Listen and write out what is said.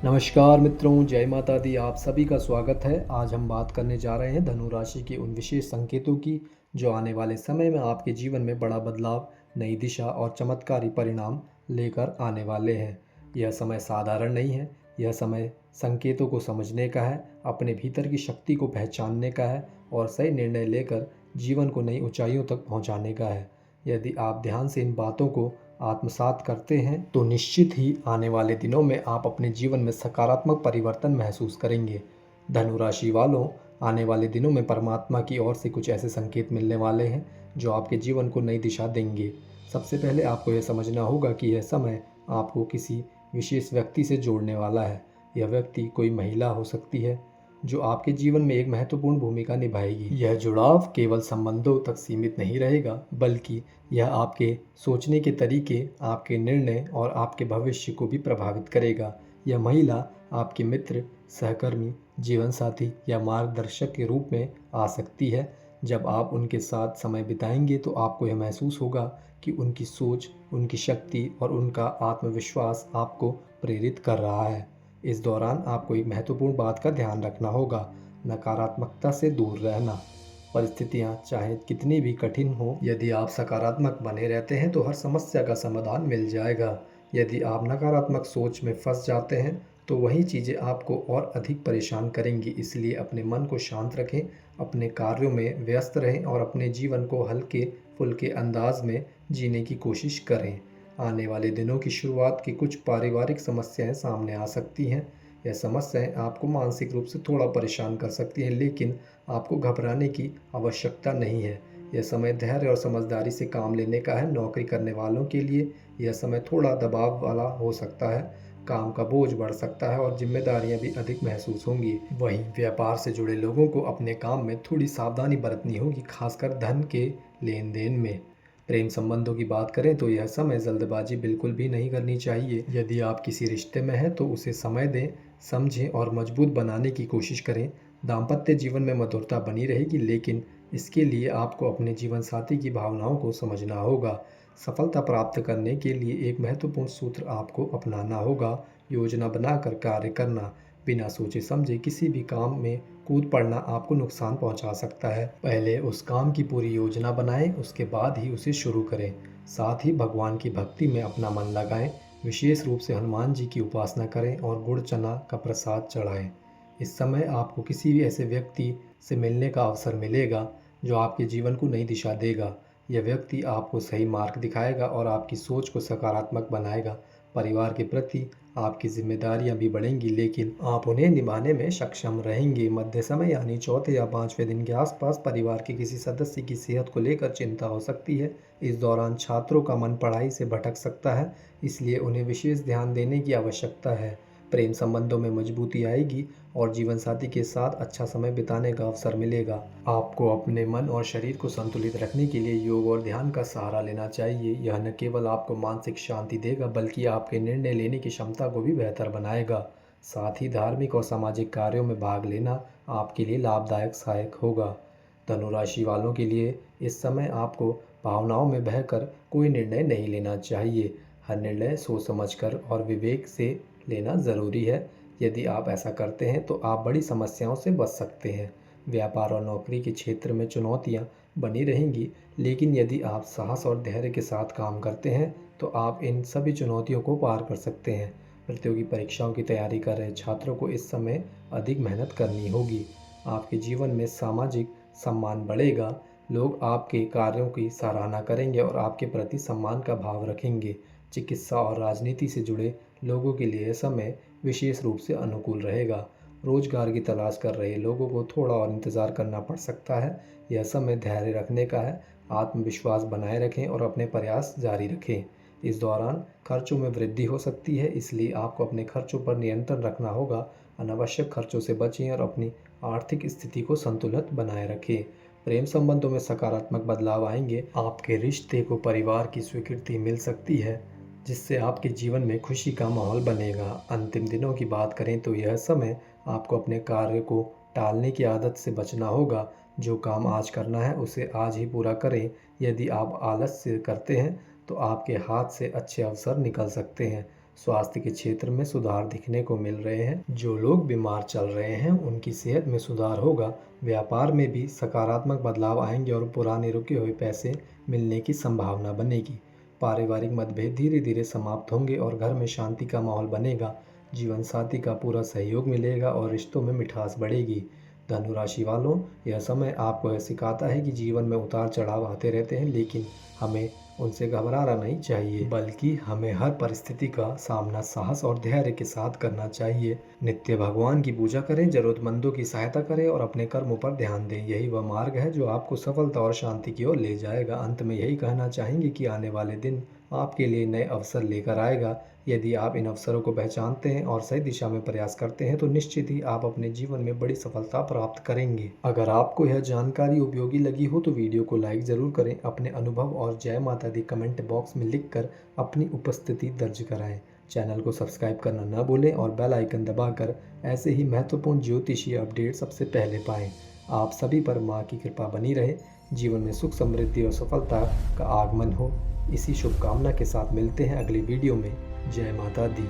नमस्कार मित्रों, जय माता दी। आप सभी का स्वागत है। आज हम बात करने जा रहे हैं धनु राशि के उन विशेष संकेतों की जो आने वाले समय में आपके जीवन में बड़ा बदलाव, नई दिशा और चमत्कारी परिणाम लेकर आने वाले हैं। यह समय साधारण नहीं है। यह समय संकेतों को समझने का है, अपने भीतर की शक्ति को पहचानने का है और सही निर्णय लेकर जीवन को नई ऊंचाइयों तक पहुंचाने का है। यदि आप ध्यान से इन बातों को आत्मसात करते हैं तो निश्चित ही आने वाले दिनों में आप अपने जीवन में सकारात्मक परिवर्तन महसूस करेंगे। धनु राशि वालों, आने वाले दिनों में परमात्मा की ओर से कुछ ऐसे संकेत मिलने वाले हैं जो आपके जीवन को नई दिशा देंगे। सबसे पहले आपको यह समझना होगा कि यह समय आपको किसी विशेष व्यक्ति से जोड़ने वाला है। यह व्यक्ति कोई महिला हो सकती है जो आपके जीवन में एक महत्वपूर्ण भूमिका निभाएगी। यह जुड़ाव केवल संबंधों तक सीमित नहीं रहेगा, बल्कि यह आपके सोचने के तरीके, आपके निर्णय और आपके भविष्य को भी प्रभावित करेगा। यह महिला आपके मित्र, सहकर्मी, जीवन साथी या मार्गदर्शक के रूप में आ सकती है। जब आप उनके साथ समय बिताएंगे तो आपको यह महसूस होगा कि उनकी सोच, उनकी शक्ति और उनका आत्मविश्वास आपको प्रेरित कर रहा है। इस दौरान आपको एक महत्वपूर्ण बात का ध्यान रखना होगा: नकारात्मकता से दूर रहना। परिस्थितियाँ चाहे कितनी भी कठिन हो, यदि आप सकारात्मक बने रहते हैं तो हर समस्या का समाधान मिल जाएगा। यदि आप नकारात्मक सोच में फंस जाते हैं तो वही चीज़ें आपको और अधिक परेशान करेंगी। इसलिए अपने मन को शांत रखें, अपने कार्यों में व्यस्त रहें और अपने जीवन को हल्के फुल्के अंदाज में जीने की कोशिश करें। आने वाले दिनों की शुरुआत की कुछ पारिवारिक समस्याएं सामने आ सकती हैं। यह समस्याएं आपको मानसिक रूप से थोड़ा परेशान कर सकती हैं, लेकिन आपको घबराने की आवश्यकता नहीं है। यह समय धैर्य और समझदारी से काम लेने का है। नौकरी करने वालों के लिए यह समय थोड़ा दबाव वाला हो सकता है। काम का बोझ बढ़ सकता है और जिम्मेदारियां भी अधिक महसूस होंगी। वहीं व्यापार से जुड़े लोगों को अपने काम में थोड़ी सावधानी बरतनी होगी, खासकर धन के लेन देन में। प्रेम संबंधों की बात करें तो यह समय जल्दबाजी बिल्कुल भी नहीं करनी चाहिए। यदि आप किसी रिश्ते में हैं तो उसे समय दें, समझें और मजबूत बनाने की कोशिश करें। दाम्पत्य जीवन में मधुरता बनी रहेगी, लेकिन इसके लिए आपको अपने जीवन साथी की भावनाओं को समझना होगा। सफलता प्राप्त करने के लिए एक महत्वपूर्ण सूत्र आपको अपनाना होगा: योजना बनाकर कार्य करना। बिना सोचे समझे किसी भी काम में कूद पड़ना आपको नुकसान पहुंचा सकता है। पहले उस काम की पूरी योजना बनाएं, उसके बाद ही उसे शुरू करें। साथ ही भगवान की भक्ति में अपना मन लगाएं। विशेष रूप से हनुमान जी की उपासना करें और गुड़ चना का प्रसाद चढ़ाएं। इस समय आपको किसी भी ऐसे व्यक्ति से मिलने का अवसर मिलेगा जो आपके जीवन को नई दिशा देगा। यह व्यक्ति आपको सही मार्ग दिखाएगा और आपकी सोच को सकारात्मक बनाएगा। परिवार के प्रति आपकी जिम्मेदारियां भी बढ़ेंगी, लेकिन आप उन्हें निभाने में सक्षम रहेंगे। मध्य समय यानी चौथे या पांचवें दिन के आसपास परिवार के किसी सदस्य की सेहत को लेकर चिंता हो सकती है। इस दौरान छात्रों का मन पढ़ाई से भटक सकता है, इसलिए उन्हें विशेष ध्यान देने की आवश्यकता है। प्रेम संबंधों में मजबूती आएगी और जीवन साथी के साथ अच्छा समय बिताने का अवसर मिलेगा। आपको अपने मन और शरीर को संतुलित रखने के लिए योग और ध्यान का सहारा लेना चाहिए। यह न केवल आपको मानसिक शांति देगा, बल्कि आपके निर्णय लेने की क्षमता को भी बेहतर बनाएगा। साथ ही धार्मिक और सामाजिक कार्यों में भाग लेना आपके लिए लाभदायक सहायक होगा। धनु राशि वालों के लिए इस समय आपको भावनाओं में बहकर कोई निर्णय नहीं लेना चाहिए। हर निर्णय सोच समझकर और विवेक से लेना ज़रूरी है। यदि आप ऐसा करते हैं तो आप बड़ी समस्याओं से बच सकते हैं। व्यापार और नौकरी के क्षेत्र में चुनौतियां बनी रहेंगी, लेकिन यदि आप साहस और धैर्य के साथ काम करते हैं तो आप इन सभी चुनौतियों को पार कर सकते हैं। प्रतियोगी परीक्षाओं की तैयारी कर रहे छात्रों को इस समय अधिक मेहनत करनी होगी। आपके जीवन में सामाजिक सम्मान बढ़ेगा। लोग आपके कार्यों की सराहना करेंगे और आपके प्रति सम्मान का भाव रखेंगे। चिकित्सा और राजनीति से जुड़े लोगों के लिए समय विशेष रूप से अनुकूल रहेगा। रोजगार की तलाश कर रहे लोगों को थोड़ा और इंतज़ार करना पड़ सकता है। यह समय धैर्य रखने का है। आत्मविश्वास बनाए रखें और अपने प्रयास जारी रखें। इस दौरान खर्चों में वृद्धि हो सकती है, इसलिए आपको अपने खर्चों पर नियंत्रण रखना होगा। अनावश्यक खर्चों से बचें और अपनी आर्थिक स्थिति को संतुलित बनाए रखें। प्रेम संबंधों में सकारात्मक बदलाव आएंगे। आपके रिश्ते को परिवार की स्वीकृति मिल सकती है, जिससे आपके जीवन में खुशी का माहौल बनेगा। अंतिम दिनों की बात करें तो यह समय आपको अपने कार्य को टालने की आदत से बचना होगा। जो काम आज करना है उसे आज ही पूरा करें। यदि आप आलस्य करते हैं तो आपके हाथ से अच्छे अवसर निकल सकते हैं। स्वास्थ्य के क्षेत्र में सुधार दिखने को मिल रहे हैं। जो लोग बीमार चल रहे हैं उनकी सेहत में सुधार होगा। व्यापार में भी सकारात्मक बदलाव आएंगे और पुराने रुके हुए पैसे मिलने की संभावना बनेगी। पारिवारिक मतभेद धीरे धीरे समाप्त होंगे और घर में शांति का माहौल बनेगा। जीवन साथी का पूरा सहयोग मिलेगा और रिश्तों में मिठास बढ़ेगी। धनु राशि वालों, यह समय आपको यह सिखाता है कि जीवन में उतार चढ़ाव आते रहते हैं, लेकिन हमें उनसे घबराना नहीं चाहिए, बल्कि हमें हर परिस्थिति का सामना साहस और धैर्य के साथ करना चाहिए। नित्य भगवान की पूजा करें, जरूरतमंदों की सहायता करें और अपने कर्मों पर ध्यान दें। यही वह मार्ग है जो आपको सफलता और शांति की ओर ले जाएगा। अंत में यही कहना चाहेंगे कि आने वाले दिन आपके लिए नए अवसर लेकर आएगा। यदि आप इन अवसरों को पहचानते हैं और सही दिशा में प्रयास करते हैं तो निश्चित ही आप अपने जीवन में बड़ी सफलता प्राप्त करेंगे। अगर आपको यह जानकारी उपयोगी लगी हो तो वीडियो को लाइक ज़रूर करें। अपने अनुभव और जय माता दी कमेंट बॉक्स में लिखकर अपनी उपस्थिति दर्ज कराएं। चैनल को सब्सक्राइब करना न भूलें और बेल आइकन दबाकर ऐसे ही महत्वपूर्ण ज्योतिषीय अपडेट सबसे पहले पाएं। आप सभी पर माँ की कृपा बनी रहे। जीवन में सुख, समृद्धि और सफलता का आगमन हो, इसी शुभकामना के साथ मिलते हैं अगली वीडियो में। जय माता दी।